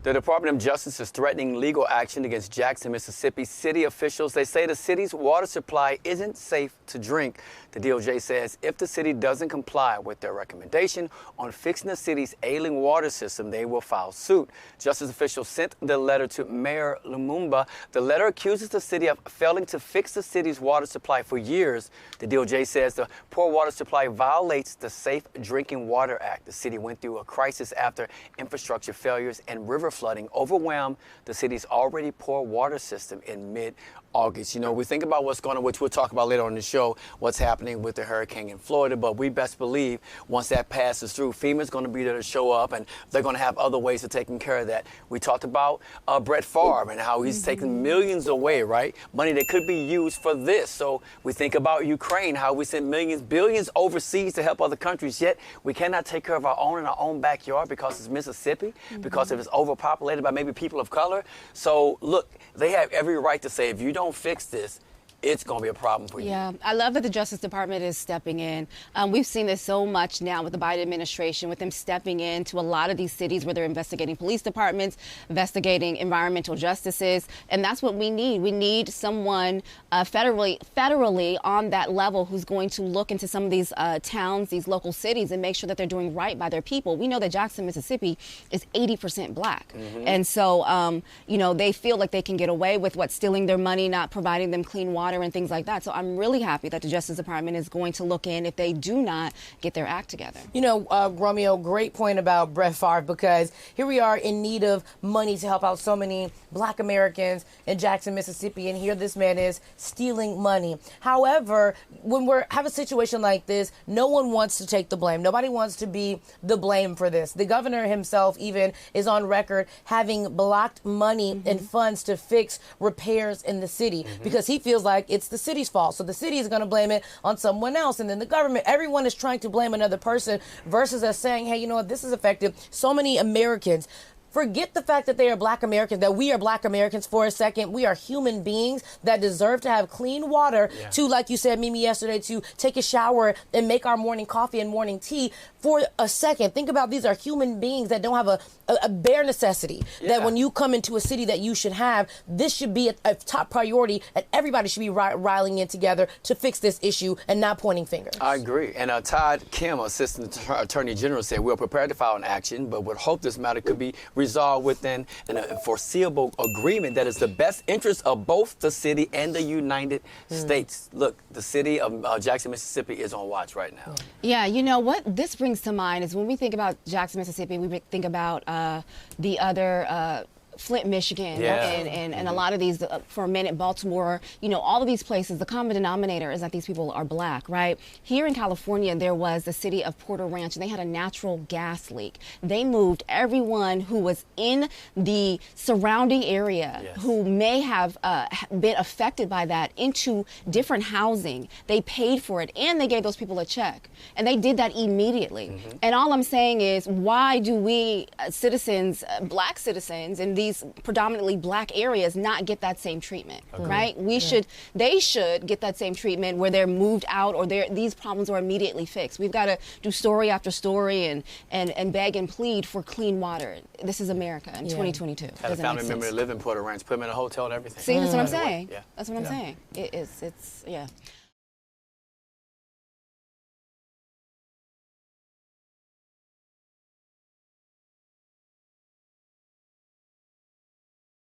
The Department of Justice is threatening legal action against Jackson, Mississippi city officials. They say the city's water supply isn't safe to drink. The DOJ says if the city doesn't comply with their recommendation on fixing the city's ailing water system, they will file suit. Justice officials sent the letter to Mayor Lumumba. The letter accuses the city of failing to fix the city's water supply for years. The DOJ says the poor water supply violates the Safe Drinking Water Act. The city went through a crisis after infrastructure failures and river flooding overwhelmed the city's already poor water system in mid-August. You know, we think about what's going on, which we'll talk about later on the show, what's happening with the hurricane in Florida, but we best believe once that passes through, FEMA's going to be there to show up, and they're going to have other ways of taking care of that. We talked about Brett Favre and how he's taking millions away, right? Money that could be used for this. So we think about Ukraine, how we send millions, billions overseas to help other countries, yet we cannot take care of our own in our own backyard because it's Mississippi, because if it's overpopulated by maybe people of color. So look, they have every right to say, if you don't fix this, it's going to be a problem for you. Yeah, I love that the Justice Department is stepping in. We've seen this so much now with the Biden administration, with them stepping into a lot of these cities where they're investigating police departments, investigating environmental justices, and that's what we need. We need someone federally on that level who's going to look into some of these towns, these local cities, and make sure that they're doing right by their people. We know that Jackson, Mississippi is 80% black. And so, you know, they feel like they can get away with stealing their money, not providing them clean water and things like that. So I'm really happy that the Justice Department is going to look in if they do not get their act together. You know, Romeo, great point about Brett Favre, because here we are in need of money to help out so many black Americans in Jackson, Mississippi, and here this man is stealing money. However, when we have a situation like this, no one wants to take the blame. Nobody wants to be the blame for this. The governor himself even is on record having blocked money and funds to fix repairs in the city because he feels like it's the city's fault. So the city is going to blame it on someone else. And then the government, everyone is trying to blame another person versus us saying, hey, you know what, this has affected so many Americans. Forget the fact that they are black Americans, that we are black Americans for a second. We are human beings that deserve to have clean water to, like you said, Mimi, yesterday, to take a shower and make our morning coffee and morning tea. For a second, think about these are human beings that don't have a bare necessity. That when you come into a city that you should have, this should be a top priority, and everybody should be riling in together to fix this issue and not pointing fingers. I agree. And Todd Kim, Assistant Attorney General, said we're prepared to file an action, but would hope this matter could be resolved within a foreseeable agreement that is the best interest of both the city and the United States. Look, the city of Jackson, Mississippi is on watch right now. Yeah, you know what this brings to mind is when we think about Jackson, Mississippi, we think about the other Flint, Michigan, and a lot of these, for a minute, Baltimore, you know, all of these places, the common denominator is that these people are black, right? Here in California, there was the city of Porter Ranch, and they had a natural gas leak. They moved everyone who was in the surrounding area who may have been affected by that into different housing. They paid for it, and they gave those people a check. And they did that immediately. And all I'm saying is, why do we citizens, black citizens in these predominantly black areas not get that same treatment, right? They should get that same treatment where they're moved out or these problems are immediately fixed. We've got to do story after story and beg and plead for clean water. This is America in 2022. Had a family member that live in Porter Ranch, put them in a hotel and everything. See, that's what I'm saying. That's what I'm saying. It's